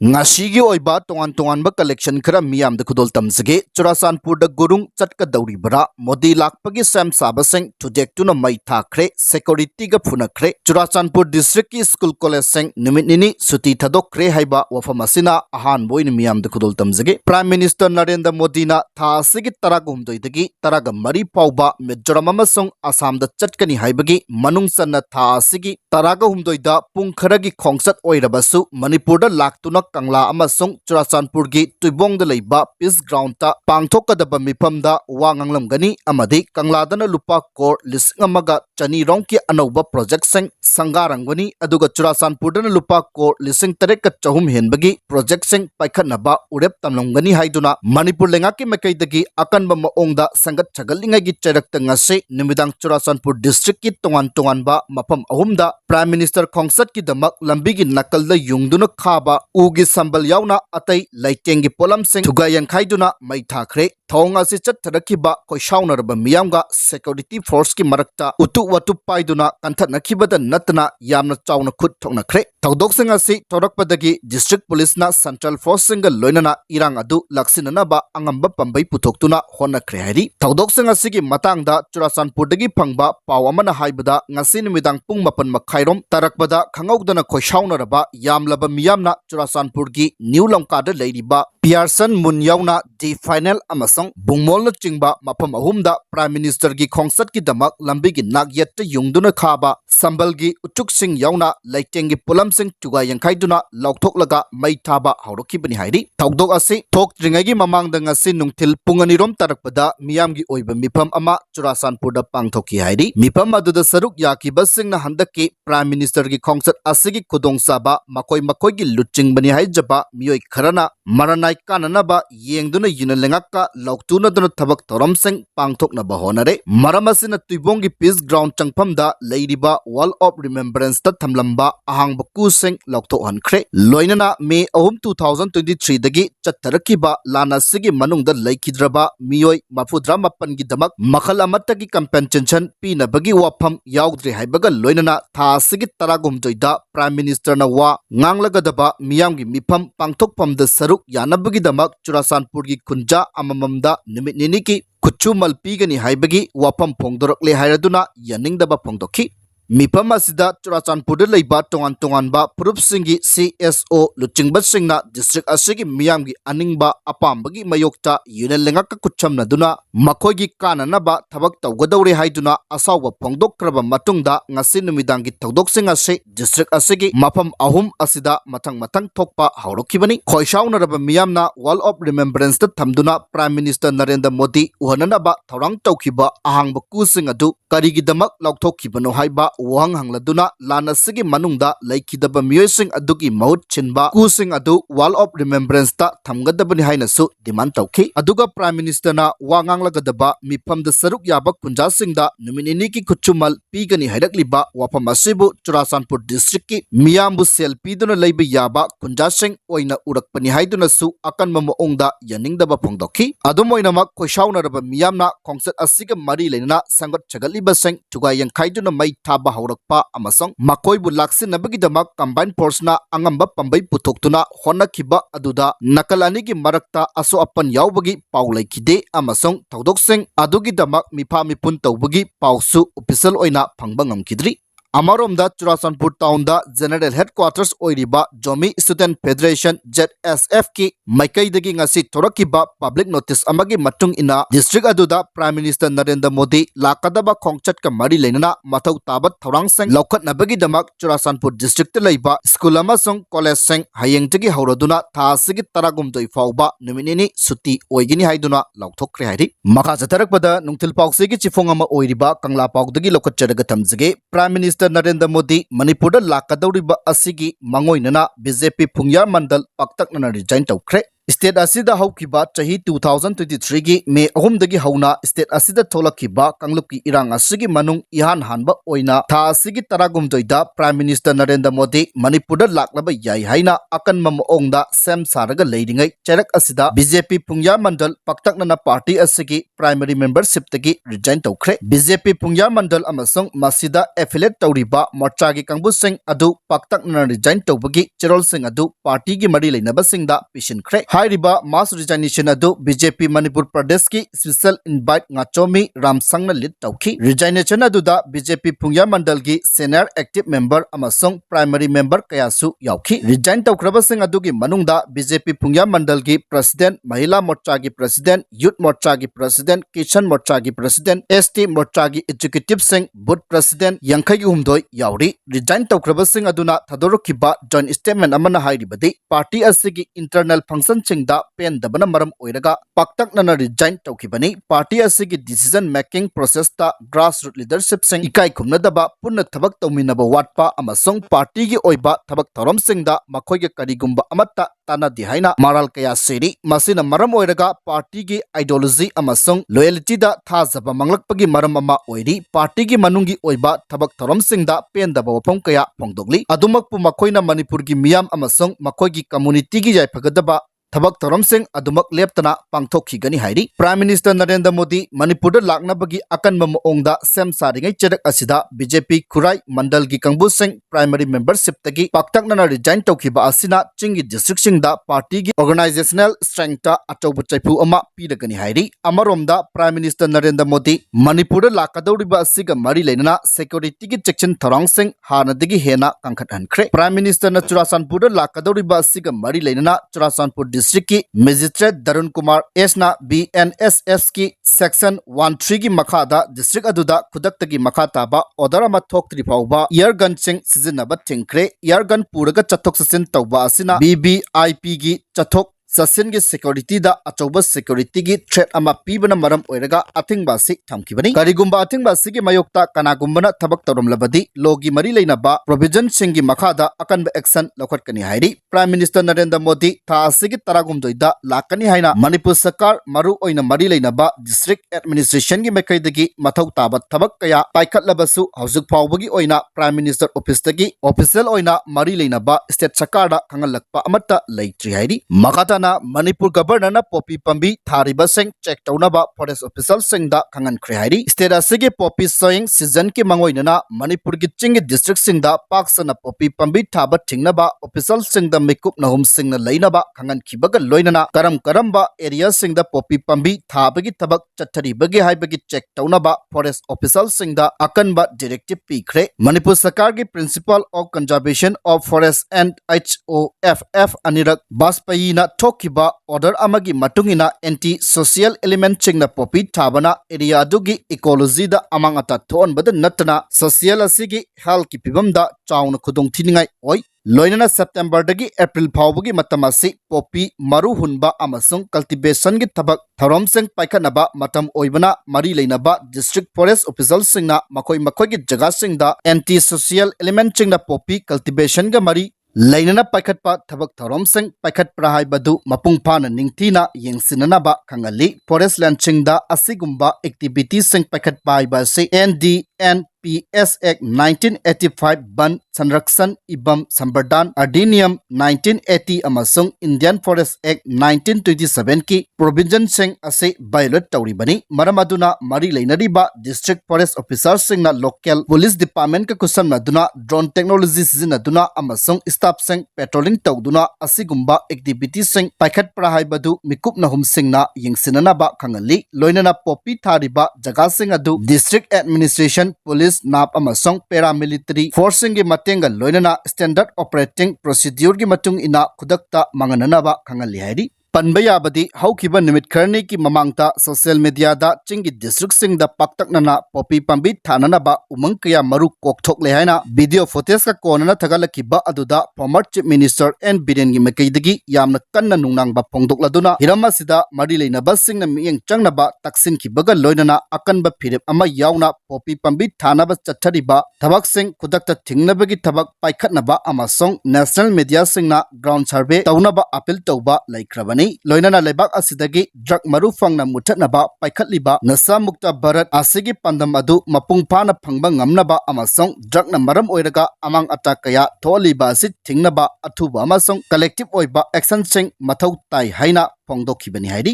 Ngashigi oiba tongan ba collection khara miyam da khudol tamzage Churachandpur da gurung chatka dauri bara Modi Lakpagi Sam Saribasing Thudektuna mai Thadokhre security ga phunakre Churachandpur district ki school college sing numit nini suti Thadokhre haiba wafam asina ahan boin miyam da khudol tamzage Prime Minister Narendra Modi na tha asigi taraga humdoi dagi taraga mari pauba Mizoram amasung Assam da chatkani haibagi manung sanna tha asigi taraga humdoi da pung kharagi khongsat oirabasu Manipur da laktuna Kangla amasung Churachandpur gi tuibong da leiba peace ground ta pangthokadaba mifam da wanganglamgani amadi Kangla dana lupa kor lising amaga chani rong ki anauba project sing sangarangwani aduga Churachandpur dana lupa kor lising tareka chahum henbagi project sing paikhanaba urep tamlongani haiduna Manipur lenga ki makaidagi akanba maongda sangat chagallingai gi charakta ngase nimidang Churachandpur district ki tongan ba mafam ahumda Prime Minister khongsat ki damak lambi gi nakal da yungduna khaba ugi sambal yauna atai laitengi polam sing thugayan khaiduna mai Thadokhre thonga si chat tharakiba koishaunarba miyamga security force ki marakta Watup paiduna kanthanakibada natna yamna chauna khut thoknakhre Thadokhre asi thorakpadagi district police na central force singa loinana irang adu laksinana ba angamba pambai putoktuna honakhre hari Thadokhre asi ki matangda Churachandpur dagi phangba pawamana haibada ngasi nimidang pung mapan makhairom tarakbada khangaudana koishaunarba yamlaba miyamna Churachandpur gi New Lamkada leiriba Pearson Munyauna di final amasong bungmol na chingba mapam ahumda Prime Minister gi khongsat ki damak lambi gi nagyat yungduna khaba sambal gi utuk sing yauna laiteng gi pulam sing tuga yangkhaiduna laukthok mai thaba hauroki bani hairi Thaudok asi thok tringai gi mamang da ngasi nungthil pungani rom tarakpada miyam gi oiba mifam ama Churachandpur da pangthoki hairi mifam aduda saruk yaki basing na handaki Prime Minister gi khongsat asigi khudong saba makoi gi luching bani haijaba miyoi kharana maranai kananaba yengduna yinalengakka lauktuna duna thabak thoram sing pangthoknaba honare maramasina tuibongi peace ground changphamda leiriba wall of remembrance ta thamlamba ahangba ku sing laukthok hankhre loinana May 2023 dagi chattarakiba lana sigi manungda laikhidraba miyoi mafudra mapan gi damak makhal amatagi compensation pinabagi wafam yaudre haibaga loinana tha sigi taragum joida Prime Minister na wa nganglagadaba miyamgi mifam pangthokpamda saruk yanabagi damak Churachandpur gi kunja amamamda nimit niniki kuchumal pigani haibagi wafam phongdorokle hairaduna yaningdaba phongdokhi mifam asida Churachandpur da leiba tongan ba purup singi CSO luchingba singna district asigi miyamgi aningba apambagi mayokta yunelengaka kuchamna duna makoigi kananaba thabak tawgadawre haiduna asawba phongdokraba matungda ngasi numidangi Thadokhre ase district asigi mafam ahum asida mathang thokpa haurokibani khoishaunaraba miyamna wall of remembrance ta thamduna Prime Minister Narendra Modi uhananaba thorang tawkiba ahangba kusing adu karigidamak laukthokibano haiba wang hangladuna lana sigi manungda laikidaba miyosing adugi mahut chinba kusing adu wall of remembrance ta thamgadabani haina su demand tawki aduga Prime Minister na wanganglagadaba mifamda saruk yaba kunjasingda numinini ki kuchumal pigani hairakliba wafam asibu Churachandpur district ki miyambu selfie duna leiba yaba kunjasing oina urakpani haiduna su akanma maongda yaningdaba phongdokhi adum oinamak khoishaunaraba miyamna khongsat asiga mari leinana sangat chagalliba sing tugai yangkhaiduna mai thaba haurakpa amasong makoibu laksinabagi-damak combined force na angamba pambai putoktuna honakhiba aduda nakalani gi marakta aso apan yaubagi pau laikide amasong Thadokhre adugi-damak mipa mipun tawbagi pausu official oina phangba ngamkidri Amaromda Churachandpur town da general headquarters oiriba Jomi Student Federation ZSF ki maikaidagi ngasi thorakiba public notice amagi matung ina district aduda Prime Minister Narendra Modi lakadaba khongchat ka mari leinana mathau tabat thorang seng laukhatnabagi damak Churachandpur district laiba school amasong college seng hayengtagi hauraduna thasigi taragum doi fauba numinini suti oigini haiduna laukthokre hairi makha jatarakpada nungthil pauksegi chifong ama oiriba Kangla paudagi lokacharaga thamjage Prime Minister Narendra Modi Manipur da lakadawriba asigi mangoinana BJP Phungyar Mandal paktaknana resign tawkhre State asida haukiba chahi 2023 gi May 3 dagi hauna state asida tholakiba kanglupki irang asigi manung ihan hanba oina tha asigi taragumdoida Prime Minister Narendra Modi Manipur da laklaba yai haina akan mamoongda sem saraga leidingai cherak asida BJP Pungya Mandal paktaknana party asigi primary membership tagi resign tawkhre BJP Pungya Mandal amasung masida affiliate tawriba morcha gi kangbu sing adu paktaknana resign tawbagi cherol sing adu party gi mari leinaba singda pishinkhre Hairiba mass resignation adu BJP Manipur Pradesh ki special invite ngachomi Ramsangna lead tawki resignation adu da BJP Pungya Mandal gi senior active member amasung primary member kayasu yauki resign tawkraba sing adu gi manungda BJP Pungya Mandal gi president Mahila Morcha gi president Youth Morcha gi president Kishan Morcha gi president ST Morcha gi executive sing board president Yankhai gi humdoi yauri resign tawkraba sing aduna Thadokhre ba joint statement amana hairibadi party asigi internal function singda pen dabana maram oiraga paktaknana resign tawkibani party asigi decision making process ta grassroots leadership sing ikai khumnadaba punna thabak tawminaba watpa amasung party gi oiba thabak thorom singda makhoige karigumba amatta tana dihaina maral kaya seri masina maram oiraga party gi ideology amasung loyalty da thazaba manglakpagi maram ama oiri party gi manungi oiba thabak thorom singda pen daba wafam kaya phongdogli adumakpu makhoina Manipur gi miyam amasung makhoigi community gi jaipagadaba Thabak thorom sing adumak leptana pangthokkhigani hairi Prime Minister Narendra Modi Manipur da laknabagi akan mamoongda sem saringai cherak asida BJP Khurai Mandal gi kangbu sing primary membership tagi paktaknana resign tawkhiba asina chingi district singda party gi organizational strength ta atobu chaipu ama pidagani hairi amaromda Prime Minister Narendra Modi Manipur da lakadoriba asiga mari leinana security gi section thorong sing hanadigi hena kangkhat hankhre Prime Minister na Churachandpur da lakadoriba asiga mari leinana Churachandpur district की magistrate Darun Kumar S na BNSS की section 13 की मखादा district अदुदा खुदक्ता की मखाता बा order ama thoktri phawba air gun sing sizinaba thingkre air gun puraga chathok sasin tawba asina BBIP gi chathok Sasin gi security da achoba security gi threat ama pibana maram oiraga athingba si thamkibani karigumba athingba si gi mayokta kanagumbana thabak tawrom labadi logi mari leinaba provision singi makhada akanba action lokhatkani hairi Prime Minister Narendra Modi tha asigi taragumdoida lakani haina Manipur Sarkar maru oina mari leinaba district administration gi mekaidagi mathau taba thabak kaya paikhatlabasu haujuk phawbagi oina Prime Minister office tagi official oina mari leinaba state Sarkar da khangalakpa amatta leitri hairi makata Manipur Governor na poppy pambi Saribasing check taunaba forest official singda kangan khrehairi state asigi poppy sowing season ki mangoinana Manipur gi chingi district singda paksana poppy pambi thaba thingnaba official singda mekup nahum singna leinaba kangan khibaga loinana karamba area singda poppy pambi thabagi thabak chathari bagi haibagi check taunaba forest official singda akanba directive pikre Manipur Sarkar gi principal of conservation of forest and HOFF Anirak Baspai na Tokiba order amagi matungina anti social element chingna popi thabana area dugi ecology da amangata thon bada natna social asigi health ki pibam da chauna khudong thiningai oi loinana September dagi April phawbagi matamasi popi maru hunba amasung cultivation gi thabak tharom sing paikhanaba matam oibana mari leinaba district forest official singna makhoi gi jaga singda anti social element chingna popi cultivation ga mari Lainana paikhatpa thabak thorom sing paikhat prahai badu mapung phana ningthina yengsinanaba khangali forest land chingda asigumba activity sing paikhat pai ba se NDNPS Act 1985 ban sanrakshan ibam sambardan adinium 1980 amasung Indian Forest Act 1927 ki provision sing ase violate tawribani maramaduna mari leinariba district forest officers singna local police department ka kusam naduna drone technology sizinaduna amasung staff sing patrolling tawduna asigumba activity sing paikhat prahai badu mikup nahum singna yengsinanaba khangali loinana popi thariba jaga sing adu district administration police nap amasung paramilitary force sing gi matenga loinana standard operating procedure gi matung ina khudakta mangananaba khangali hairi Panba yabadi haukiba nimit kharni ki mamangta social media da chingi district sing da paktaknana popi pambi thananaba umang kaya maru kokthok le haina video footage ka konana thagalakiba aduda former chief minister and biren gi mekaidagi yamna kanna nungnang ba phongdokladuna hirama sida mari leina ba sing na miyeng changna ba taksin ki baga loinana akanba phirep ama yauna popi pambi thanaba chathariba thabak sing khudakta thingnabagi thabak paikhatnaba amasong national media sing na ground survey taunaba appeal tauba laikrabani loinana lebak asidagi drug maru fangna muthatnaba paikhatliba nasa mukta bharat asigi pandam adu mapung phana phangba ngamnaba amasong drug na maram oiraga amang attack kaya tholiba asit thingnaba athuba amasong collective oiba action sing mathau tai haina phongdokhibani haidi